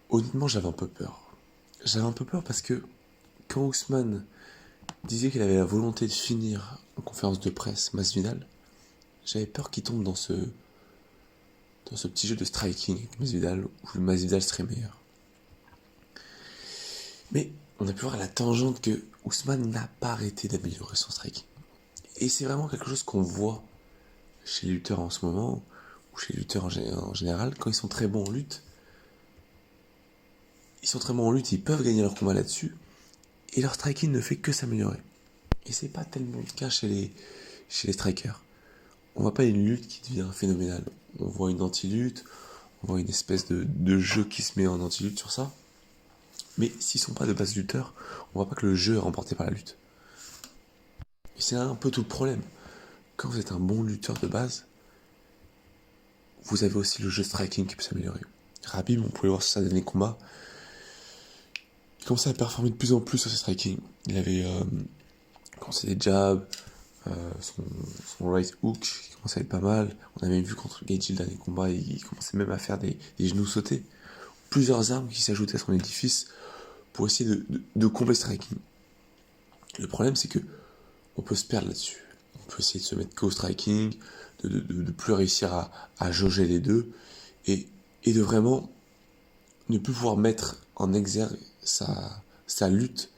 Honnêtement, j'avais un peu peur. J'avais un peu peur parce que quand Ousmane disait qu'il avait la volonté de finir en conférence de presse Masvidal, j'avais peur qu'il tombe dans ce petit jeu de striking avec Masvidal, où le Masvidal serait meilleur. Mais on a pu voir à la tangente que Ousmane n'a pas arrêté d'améliorer son striking. Et c'est vraiment quelque chose qu'on voit chez les lutteurs en ce moment, ou chez les lutteurs en général, quand ils sont très bons en lutte. Ils sont très bons en lutte, ils peuvent gagner leur combat là-dessus, et leur striking ne fait que s'améliorer. Et c'est pas tellement le cas chez les strikers. On voit pas une lutte qui devient phénoménale. On voit une anti-lutte, on voit une espèce de jeu qui se met en anti-lutte sur ça. Mais s'ils sont pas de base lutteurs, on voit pas que le jeu est remporté par la lutte. Et c'est là un peu tout le problème. Quand vous êtes un bon lutteur de base, vous avez aussi le jeu striking qui peut s'améliorer. Khabib, on pouvait voir sur sa dernier combat, il commençait à performer de plus en plus sur ses striking. Il avait commencé des jabs, son right hook qui commençait à être pas mal. On a même vu contre Gaethje le dernier combat, il commençait même à faire des genoux sautés. Plusieurs armes qui s'ajoutaient à son édifice pour essayer de combler le striking. Le problème, c'est que on peut se perdre là-dessus. On peut essayer de se mettre qu'au striking, de plus réussir à jauger les deux, et de vraiment ne plus pouvoir mettre en exergue sa lutte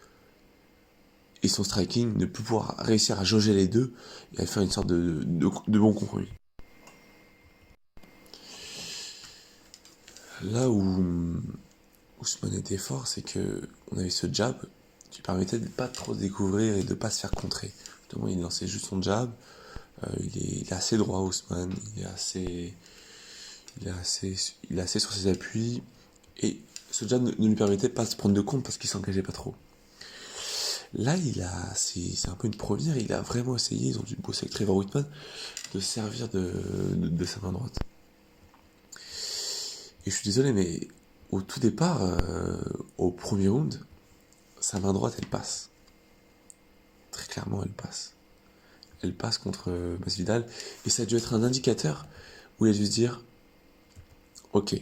et son striking, ne plus pouvoir réussir à jauger les deux et à faire une sorte de bon compromis. Là où Ousmane était fort, c'est que on avait ce jab qui permettait de pas trop découvrir et de pas se faire contrer. Justement, il lançait juste son jab. Il est assez droit, Ousmane. Il est assez sur ses appuis. Et ce jab ne lui permettait pas de se prendre de compte parce qu'il s'engageait pas trop. Là, c'est un peu une première. Il a vraiment essayé, ils ont dû bosser avec Trevor Whitman, de servir de sa main droite. Et je suis désolé, mais au tout départ, au premier round, sa main droite, elle passe. Très clairement, elle passe. Elle passe contre Masvidal. Et ça a dû être un indicateur où il a dû se dire, ok,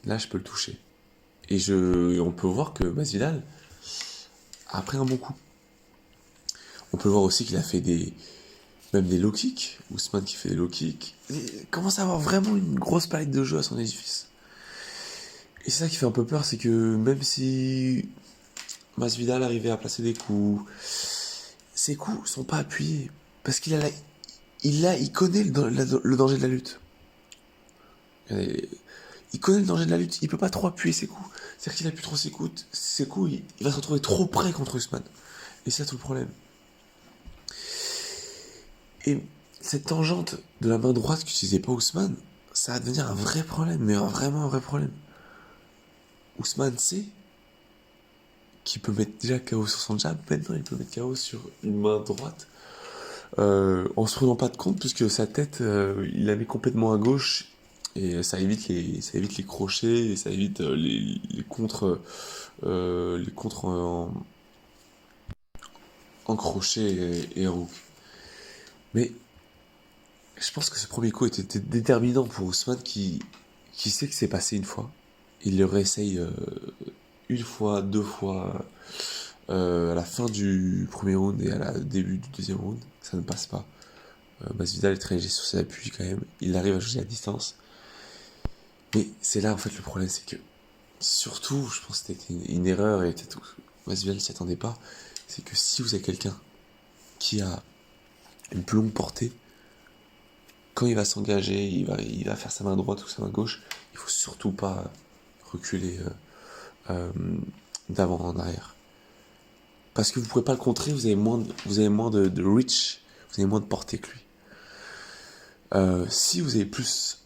là, je peux le toucher. Et on peut voir que Masvidal a pris un bon coup. On peut voir aussi qu'il a fait même des low kicks. Ousmane qui fait des low kicks. Il commence à avoir vraiment une grosse palette de jeu à son édifice. Et c'est ça qui fait un peu peur, c'est que même si Masvidal arrivait à placer des coups, ses coups sont pas appuyés. Parce il connaît le danger de la lutte. Il connaît le danger de la lutte, il peut pas trop appuyer ses coups. C'est-à-dire qu'il appuie trop ses coups, il va se retrouver trop près contre Ousmane. Et c'est ça tout le problème. Et cette tangente de la main droite qu'utilisait pas Ousmane, ça va devenir un vrai problème, mais vraiment un vrai problème. Ousmane sait qu'il peut mettre déjà KO sur son jab, maintenant il peut mettre KO sur une main droite, en se rendant pas de compte, puisque sa tête, il la met complètement à gauche, et ça évite les crochets, et ça évite les contres, en crochet et en hook. Mais je pense que ce premier coup était déterminant pour Ousmane qui sait que c'est passé une fois. Il le réessaye une fois, deux fois, à la fin du premier round et à la début du deuxième round. Ça ne passe pas. Masvidal est très léger sur ses appuis quand même. Il arrive à jouer à distance. Mais c'est là en fait le problème, c'est que surtout, je pense que c'était une erreur et peut-être Masvidal ne s'y attendait pas. C'est que si vous avez quelqu'un qui a une plus longue portée, quand il va s'engager, il va faire sa main droite ou sa main gauche, il faut surtout pas reculer d'avant en arrière. Parce que vous ne pourrez pas le contrer, vous avez moins de reach, vous avez moins de portée que lui. Si vous avez plus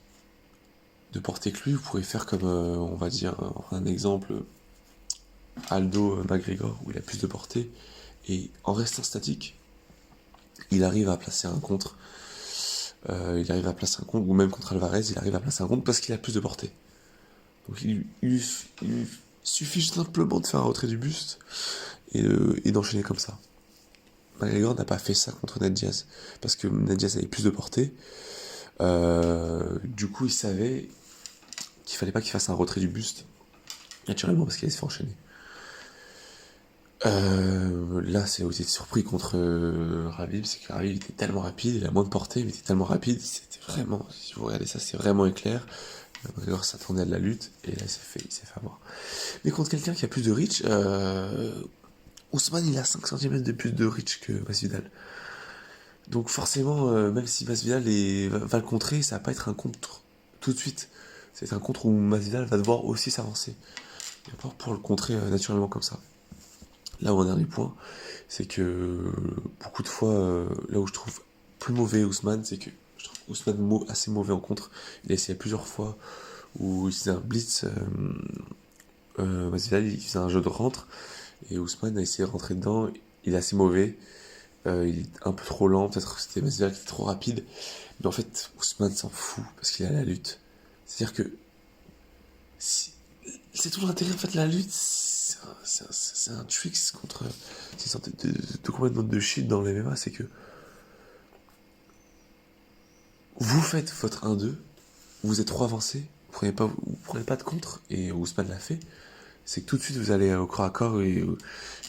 de portée que lui, vous pourrez faire comme, on va dire, un exemple, Aldo McGregor, où il a plus de portée, et en restant statique, il arrive à placer un contre. Ou même contre Alvarez, il arrive à placer un contre parce qu'il a plus de portée. Donc il suffit simplement de faire un retrait du buste et d'enchaîner comme ça. McGregor n'a pas fait ça contre Ned Diaz parce que Ned Diaz avait plus de portée. Du coup, il savait qu'il qu'il fallait pas qu'il fasse un retrait du buste, naturellement, parce qu'il allait se faire enchaîner. Là, c'est où j'étais surpris contre Khabib, c'est que Khabib était tellement rapide, il a moins de portée, mais il était tellement rapide, c'était vraiment, si vous regardez ça, c'est vraiment éclair. McGregor s'attendait à de la lutte, et là, il s'est fait avoir. Mais contre quelqu'un qui a plus de reach, Ousmane, il a 5 cm de plus de reach que Masvidal. Donc forcément, même si Masvidal va le contrer, ça va pas être un contre tout de suite. C'est un contre où Masvidal va devoir aussi s'avancer. Pour le contrer naturellement comme ça. Là où un dernier point, c'est que beaucoup de fois, là où je trouve plus mauvais Ousmane, c'est que je trouve Ousmane assez mauvais en contre. Il a essayé plusieurs fois où il faisait un blitz, Masvidal il faisait un jeu de rentre, et Ousmane a essayé de rentrer dedans, il est assez mauvais, il est un peu trop lent, peut-être que c'était Masvidal qui était trop rapide, mais en fait Ousmane s'en fout parce qu'il est à la lutte. C'est-à-dire que c'est tout l'intérêt en fait de la lutte, c'est un tricks contre, c'est une sorte de complètement de shit dans le MMA, c'est que vous faites votre 1-2, vous êtes trop avancé, vous prenez pas de contre, et Ousmane l'a fait, c'est que tout de suite vous allez au corps à corps et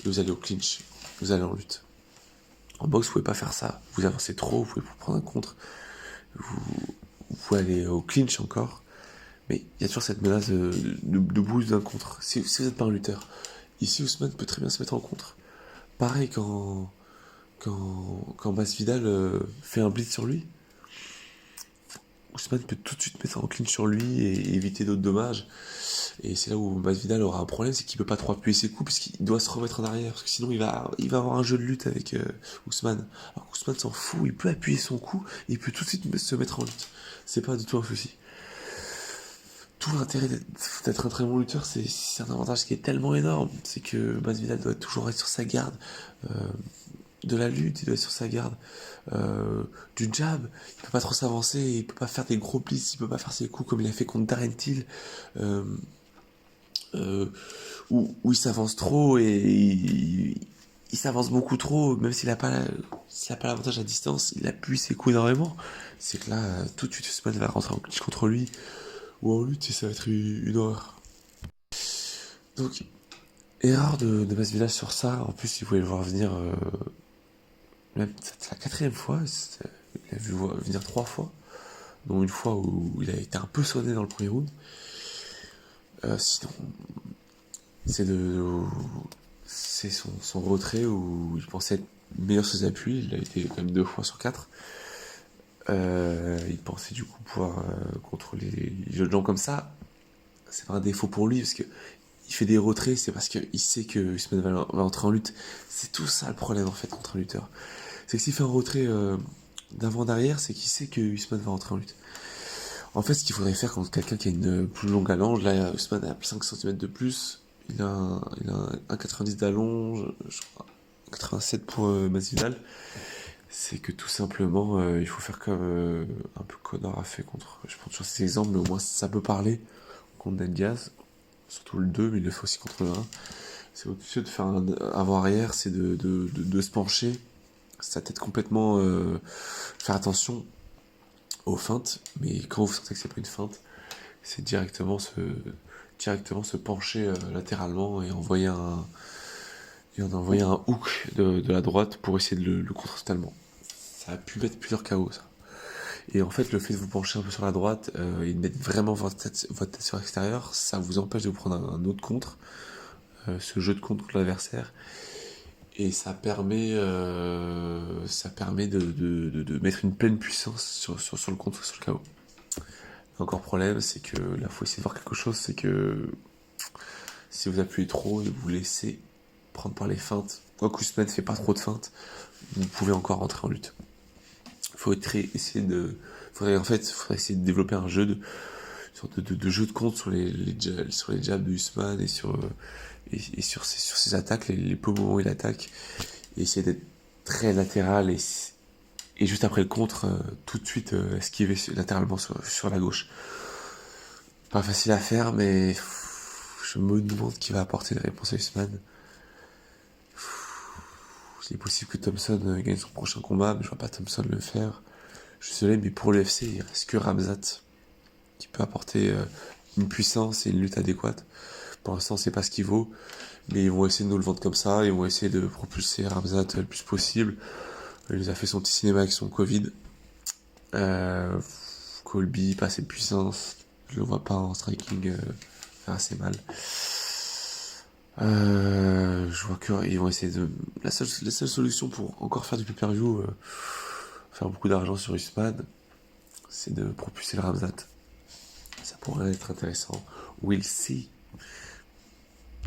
vous allez au clinch, vous allez en lutte. En boxe, vous pouvez pas faire ça, vous avancez trop, vous pouvez pas prendre un contre, vous pouvez aller au clinch encore, mais il y a toujours cette menace de boost d'un contre. Si vous n'êtes pas un lutteur, ici Ousmane peut très bien se mettre en contre. Pareil quand Masvidal fait un blitz sur lui, Ousmane peut tout de suite mettre en clinch sur lui et éviter d'autres dommages. Et c'est là où Masvidal aura un problème, c'est qu'il peut pas trop appuyer ses coups puisqu'il doit se remettre en arrière, parce que sinon il va avoir un jeu de lutte avec Ousmane. Alors qu'Ousmane s'en fout, il peut appuyer son coup et il peut tout de suite se mettre en lutte. C'est pas du tout un souci. Tout l'intérêt d'être un très bon lutteur, c'est un avantage qui est tellement énorme, c'est que Masvidal doit toujours être sur sa garde de la lutte, il doit être sur sa garde du jab, il peut pas trop s'avancer, il peut pas faire des gros blitz, il peut pas faire ses coups comme il a fait contre Darren Till, où il s'avance trop et il s'avance beaucoup trop, même s'il a pas l'avantage à distance, il appuie ses coups énormément. C'est que là, tout de suite, Usman va rentrer en clinch contre lui, ou en lutte, et ça va être une horreur. Donc, erreur de Masvidal sur ça. En plus, il voulait le voir venir, même c'est la 4e fois, il a vu venir 3 fois, dont une fois où il a été un peu sonné dans le premier round. Sinon, c'est son retrait où il pensait être meilleur sur ses appuis, il a été quand même 2 fois sur 4. Il pensait du coup pouvoir contrôler les jeux de gens comme ça. C'est pas un défaut pour lui parce que il fait des retraits, c'est parce qu'il sait que Usman va entrer en lutte. C'est tout ça le problème en fait contre un lutteur. C'est que s'il fait un retrait d'avant d'arrière, c'est qu'il sait que Usman va entrer en lutte. En fait, ce qu'il faudrait faire contre quelqu'un qui a une plus longue allonge, là Usman a 5 cm de plus, il a 1,90 d'allonge, je crois 87 pour Masvidal. C'est que tout simplement, il faut faire comme un peu Conor a fait contre. Je prends toujours ces exemples, mais au moins ça peut parler contre Ned Diaz, surtout le 2, mais il le fait aussi contre le 1. C'est au-dessus de faire un avant-arrière, c'est de se pencher, sa tête complètement, faire attention aux feintes, mais quand vous sentez que c'est pas une feinte, c'est directement se pencher latéralement et envoyer un hook de la droite pour essayer de le contrer totalement. Ça a pu mettre plusieurs KO, ça. Et en fait, le fait de vous pencher un peu sur la droite et de mettre vraiment votre tête sur l'extérieur, ça vous empêche de vous prendre un autre contre, ce jeu de contre l'adversaire. Et ça permet de mettre une pleine puissance sur le contre, sur le KO. Encore problème, c'est que là, il faut essayer de voir quelque chose, c'est que si vous appuyez trop et vous laissez prendre par les feintes, quoique Usman ne fait pas trop de feintes, vous pouvez encore rentrer en lutte. Faudrait essayer de développer un jeu de jeu de contre sur les jabs de Usman et sur ses attaques, les peu moments où il attaque, et essayer d'être très latéral et juste après le contre, tout de suite esquiver latéralement sur la gauche. Pas facile à faire, mais je me demande qui va apporter des réponses à Usman. Il est possible que Thompson gagne son prochain combat, mais je vois pas Thompson le faire. Je suis désolé, mais pour l'UFC, il reste que Ramzat qui peut apporter une puissance et une lutte adéquate. Pour l'instant, c'est pas ce qu'il vaut, mais ils vont essayer de nous le vendre comme ça, ils vont essayer de propulser Ramzat le plus possible. Il nous a fait son petit cinéma avec son Covid. Colby, pas assez de puissance, je le vois pas en striking faire assez mal. Je vois qu'ils vont essayer de... La seule solution pour encore faire du pay-per-view, faire beaucoup d'argent sur Usman, c'est de propulser le Ramzat. Ça pourrait être intéressant. We'll see.